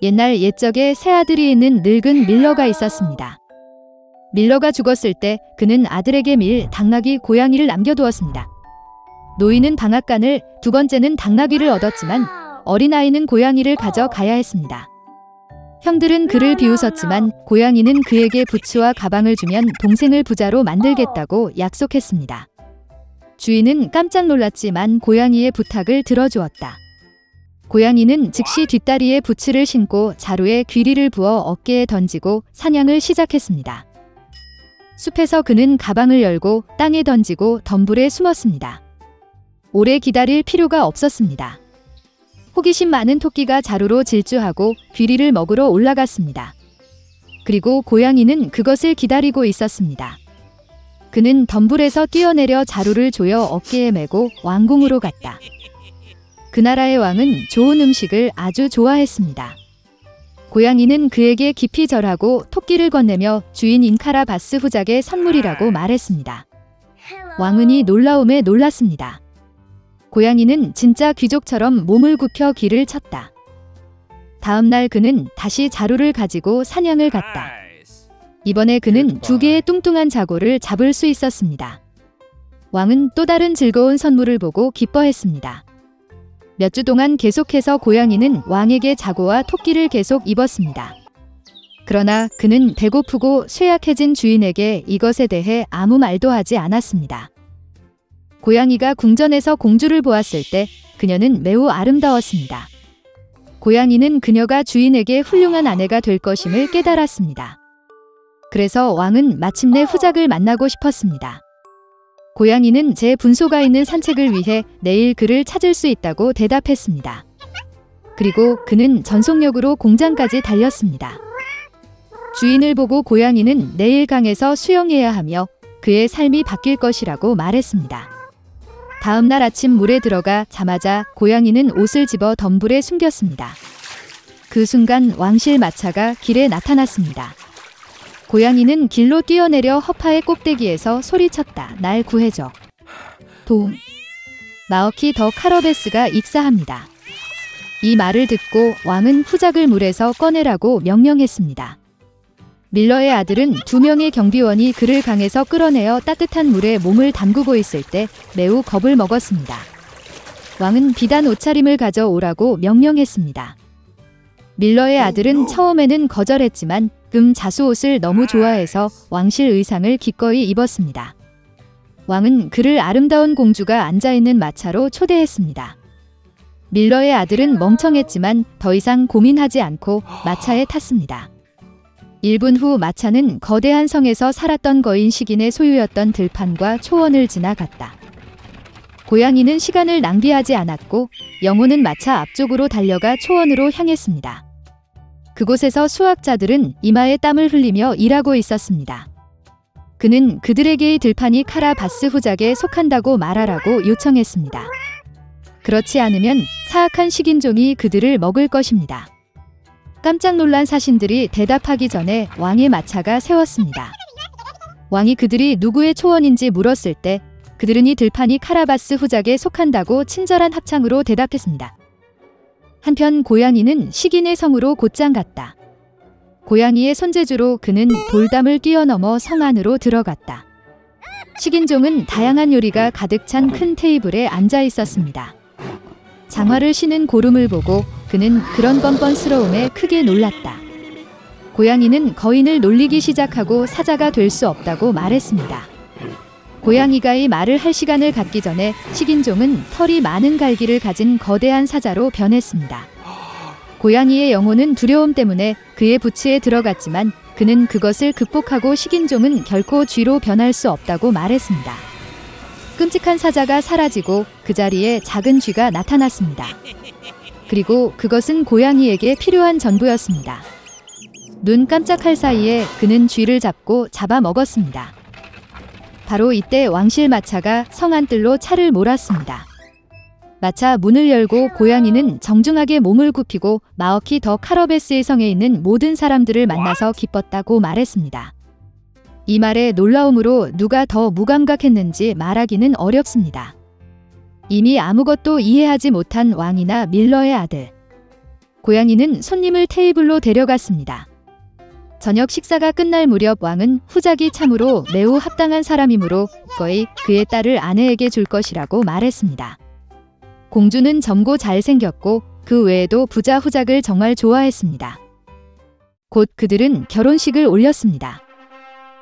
옛날 옛적에 세 아들이 있는 늙은 밀러가 있었습니다. 밀러가 죽었을 때 그는 아들에게 당나귀 고양이를 남겨두었습니다. 노인은 방앗간을, 두 번째는 당나귀를 얻었지만 어린아이는 고양이를 가져가야 했습니다. 형들은 그를 비웃었지만 고양이는 그에게 부츠와 가방을 주면 동생을 부자로 만들겠다고 약속했습니다. 주인은 깜짝 놀랐지만 고양이의 부탁을 들어주었다. 고양이는 즉시 뒷다리에 부츠를 신고 자루에 귀리를 부어 어깨에 던지고 사냥을 시작했습니다. 숲에서 그는 가방을 열고 땅에 던지고 덤불에 숨었습니다. 오래 기다릴 필요가 없었습니다. 호기심 많은 토끼가 자루로 질주하고 귀리를 먹으러 올라갔습니다. 그리고 고양이는 그것을 기다리고 있었습니다. 그는 덤불에서 뛰어내려 자루를 조여 어깨에 메고 왕궁으로 갔다. 그 나라의 왕은 좋은 음식을 아주 좋아했습니다. 고양이는 그에게 깊이 절하고 토끼를 건네며 주인 인카라바스 후작의 선물이라고 말했습니다. 왕은 이 놀라움에 놀랐습니다. 고양이는 진짜 귀족처럼 몸을 굽혀 길을 쳤다. 다음 날 그는 다시 자루를 가지고 사냥을 갔다. 이번에 그는 2개의 뚱뚱한 자고를 잡을 수 있었습니다. 왕은 또 다른 즐거운 선물을 보고 기뻐했습니다. 몇 주 동안 계속해서 고양이는 왕에게 자고와 토끼를 계속 입었습니다. 그러나 그는 배고프고 쇠약해진 주인에게 이것에 대해 아무 말도 하지 않았습니다. 고양이가 궁전에서 공주를 보았을 때 그녀는 매우 아름다웠습니다. 고양이는 그녀가 주인에게 훌륭한 아내가 될 것임을 깨달았습니다. 그래서 왕은 마침내 후작을 만나고 싶었습니다. 고양이는 제 분소가 있는 산책을 위해 내일 그를 찾을 수 있다고 대답했습니다. 그리고 그는 전속력으로 공장까지 달렸습니다. 주인을 보고 고양이는 내일 강에서 수영해야 하며 그의 삶이 바뀔 것이라고 말했습니다. 다음 날 아침 물에 들어가 자마자 고양이는 옷을 집어 덤불에 숨겼습니다. 그 순간 왕실 마차가 길에 나타났습니다. 고양이는 길로 뛰어내려 허파의 꼭대기에서 소리쳤다. 날 구해줘. 도움. 마어키 더 카러베스가 익사합니다. 이 말을 듣고 왕은 후작을 물에서 꺼내라고 명령했습니다. 밀러의 아들은 2명의 경비원이 그를 강에서 끌어내어 따뜻한 물에 몸을 담그고 있을 때 매우 겁을 먹었습니다. 왕은 비단 옷차림을 가져오라고 명령했습니다. 밀러의 아들은 처음에는 거절했지만 자수 옷을 너무 좋아해서 왕실 의상을 기꺼이 입었습니다. 왕은 그를 아름다운 공주가 앉아있는 마차로 초대했습니다. 밀러의 아들은 멍청했지만 더 이상 고민하지 않고 마차에 탔습니다. 1분 후 마차는 거대한 성에서 살았던 거인 식인의 소유였던 들판과 초원을 지나갔다. 고양이는 시간을 낭비하지 않았고 영혼은 마차 앞쪽으로 달려가 초원으로 향했습니다. 그곳에서 수학자들은 이마에 땀을 흘리며 일하고 있었습니다. 그는 그들에게 이 들판이 카라바스 후작에 속한다고 말하라고 요청했습니다. 그렇지 않으면 사악한 식인종이 그들을 먹을 것입니다. 깜짝 놀란 사신들이 대답하기 전에 왕의 마차가 세웠습니다. 왕이 그들이 누구의 초원인지 물었을 때 그들은 이 들판이 카라바스 후작에 속한다고 친절한 합창으로 대답했습니다. 한편 고양이는 식인의 성으로 곧장 갔다. 고양이의 손재주로 그는 돌담을 뛰어넘어 성 안으로 들어갔다. 식인종은 다양한 요리가 가득 찬 큰 테이블에 앉아 있었습니다. 장화를 신은 고름을 보고 그는 그런 뻔뻔스러움에 크게 놀랐다. 고양이는 거인을 놀리기 시작하고 사자가 될 수 없다고 말했습니다. 고양이가 이 말을 할 시간을 갖기 전에 식인종은 털이 많은 갈기를 가진 거대한 사자로 변했습니다. 고양이의 영혼은 두려움 때문에 그의 부츠에 들어갔지만 그는 그것을 극복하고 식인종은 결코 쥐로 변할 수 없다고 말했습니다. 끔찍한 사자가 사라지고 그 자리에 작은 쥐가 나타났습니다. 그리고 그것은 고양이에게 필요한 전부였습니다. 눈 깜짝할 사이에 그는 쥐를 잡고 잡아먹었습니다. 바로 이때 왕실 마차가 성 안뜰로 차를 몰았습니다. 마차 문을 열고 고양이는 정중하게 몸을 굽히고 마어키 더 카러베스의 성에 있는 모든 사람들을 만나서 기뻤다고 말했습니다. 이 말에 놀라움으로 누가 더 무감각했는지 말하기는 어렵습니다. 이미 아무것도 이해하지 못한 왕이나 밀러의 아들. 고양이는 손님을 테이블로 데려갔습니다. 저녁 식사가 끝날 무렵 왕은 후작이 참으로 매우 합당한 사람이므로 거의 그의 딸을 아내에게 줄 것이라고 말했습니다. 공주는 젊고 잘생겼고 그 외에도 부자 후작을 정말 좋아했습니다. 곧 그들은 결혼식을 올렸습니다.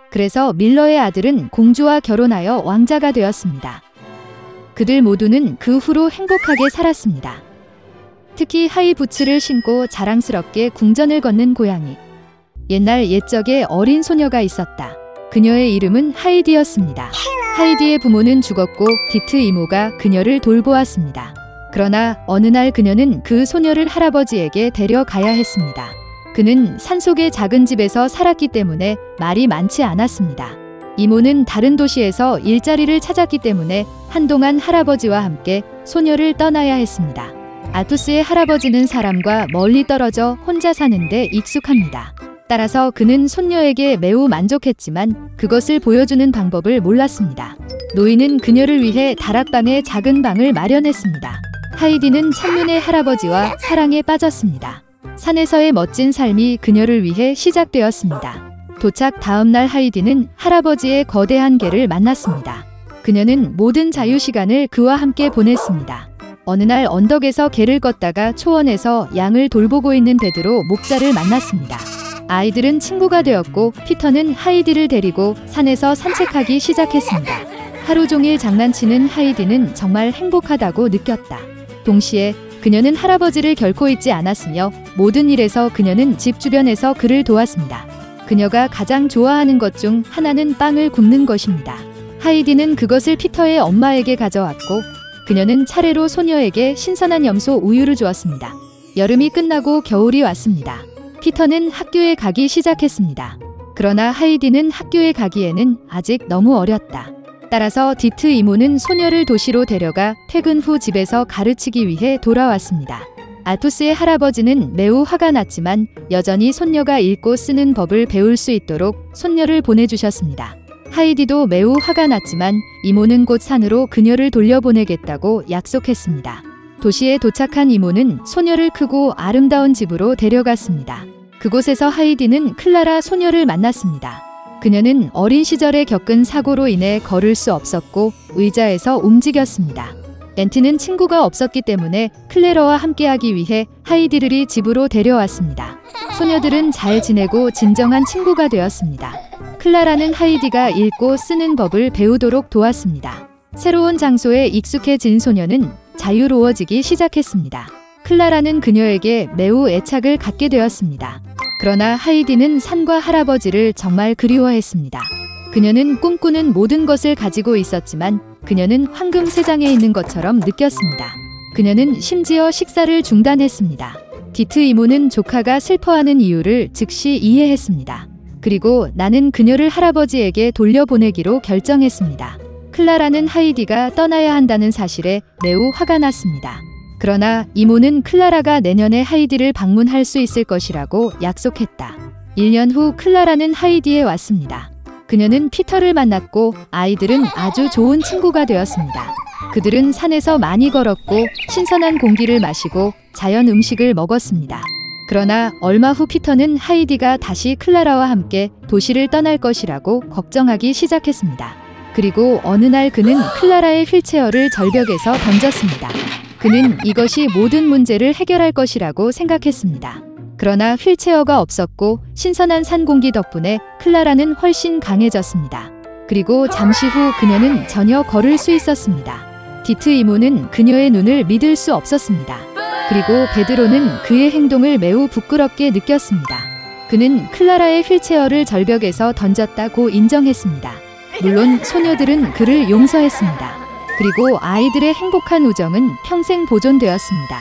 그래서 밀러의 아들은 공주와 결혼하여 왕자가 되었습니다. 그들 모두는 그 후로 행복하게 살았습니다. 특히 하이 부츠를 신고 자랑스럽게 궁전을 걷는 고양이. 옛날 옛적에 어린 소녀가 있었다. 그녀의 이름은 하이디였습니다. 하이디의 부모는 죽었고 디트 이모가 그녀를 돌보았습니다. 그러나 어느 날 그녀는 그 소녀를 할아버지에게 데려가야 했습니다. 그는 산속의 작은 집에서 살았기 때문에 말이 많지 않았습니다. 이모는 다른 도시에서 일자리를 찾았기 때문에 한동안 할아버지와 함께 소녀를 떠나야 했습니다. 아투스의 할아버지는 사람과 멀리 떨어져 혼자 사는데 익숙합니다. 따라서 그는 손녀에게 매우 만족했지만 그것을 보여주는 방법을 몰랐습니다. 노인은 그녀를 위해 다락방에 작은 방을 마련했습니다. 하이디는 첫눈에 할아버지와 사랑에 빠졌습니다. 산에서의 멋진 삶이 그녀를 위해 시작되었습니다. 도착 다음 날 하이디는 할아버지의 거대한 개를 만났습니다. 그녀는 모든 자유시간을 그와 함께 보냈습니다. 어느 날 언덕에서 개를 걷다가 초원에서 양을 돌보고 있는 베드로 목자를 만났습니다. 아이들은 친구가 되었고 피터는 하이디를 데리고 산에서 산책하기 시작했습니다. 하루 종일 장난치는 하이디는 정말 행복하다고 느꼈다. 동시에 그녀는 할아버지를 결코 잊지 않았으며 모든 일에서 그녀는 집 주변에서 그를 도왔습니다. 그녀가 가장 좋아하는 것 중 하나는 빵을 굽는 것입니다. 하이디는 그것을 피터의 엄마에게 가져왔고 그녀는 차례로 소녀에게 신선한 염소 우유를 주었습니다. 여름이 끝나고 겨울이 왔습니다. 피터는 학교에 가기 시작했습니다. 그러나 하이디는 학교에 가기에는 아직 너무 어렸다. 따라서 디트 이모는 소녀를 도시로 데려가 퇴근 후 집에서 가르치기 위해 돌아왔습니다. 아투스의 할아버지는 매우 화가 났지만 여전히 손녀가 읽고 쓰는 법을 배울 수 있도록 손녀를 보내주셨습니다. 하이디도 매우 화가 났지만 이모는 곧 산으로 그녀를 돌려보내겠다고 약속했습니다. 도시에 도착한 이모는 소녀를 크고 아름다운 집으로 데려갔습니다. 그곳에서 하이디는 클라라 소녀를 만났습니다. 그녀는 어린 시절에 겪은 사고로 인해 걸을 수 없었고 의자에서 움직였습니다. 앤트는 친구가 없었기 때문에 클레러와 함께하기 위해 하이디를 집으로 데려왔습니다. 소녀들은 잘 지내고 진정한 친구가 되었습니다. 클라라는 하이디가 읽고 쓰는 법을 배우도록 도왔습니다. 새로운 장소에 익숙해진 소녀는 자유로워지기 시작했습니다. 클라라는 그녀에게 매우 애착을 갖게 되었습니다. 그러나 하이디는 산과 할아버지를 정말 그리워했습니다. 그녀는 꿈꾸는 모든 것을 가지고 있었지만 그녀는 황금 세상에 있는 것처럼 느꼈습니다. 그녀는 심지어 식사를 중단했습니다. 디트 이모는 조카가 슬퍼하는 이유를 즉시 이해했습니다. 그리고 나는 그녀를 할아버지에게 돌려보내기로 결정했습니다. 클라라는 하이디가 떠나야 한다는 사실에 매우 화가 났습니다. 그러나 이모는 클라라가 내년에 하이디를 방문할 수 있을 것이라고 약속했다. 1년 후 클라라는 하이디에 왔습니다. 그녀는 피터를 만났고 아이들은 아주 좋은 친구가 되었습니다. 그들은 산에서 많이 걸었고 신선한 공기를 마시고 자연 음식을 먹었습니다. 그러나 얼마 후 피터는 하이디가 다시 클라라와 함께 도시를 떠날 것이라고 걱정하기 시작했습니다. 그리고 어느 날 그는 클라라의 휠체어를 절벽에서 던졌습니다. 그는 이것이 모든 문제를 해결할 것이라고 생각했습니다. 그러나 휠체어가 없었고 신선한 산 공기 덕분에 클라라는 훨씬 강해졌습니다. 그리고 잠시 후 그녀는 전혀 걸을 수 있었습니다. 디트 이모는 그녀의 눈을 믿을 수 없었습니다. 그리고 베드로는 그의 행동을 매우 부끄럽게 느꼈습니다. 그는 클라라의 휠체어를 절벽에서 던졌다고 인정했습니다. 물론 소녀들은 그를 용서했습니다. 그리고 아이들의 행복한 우정은 평생 보존되었습니다.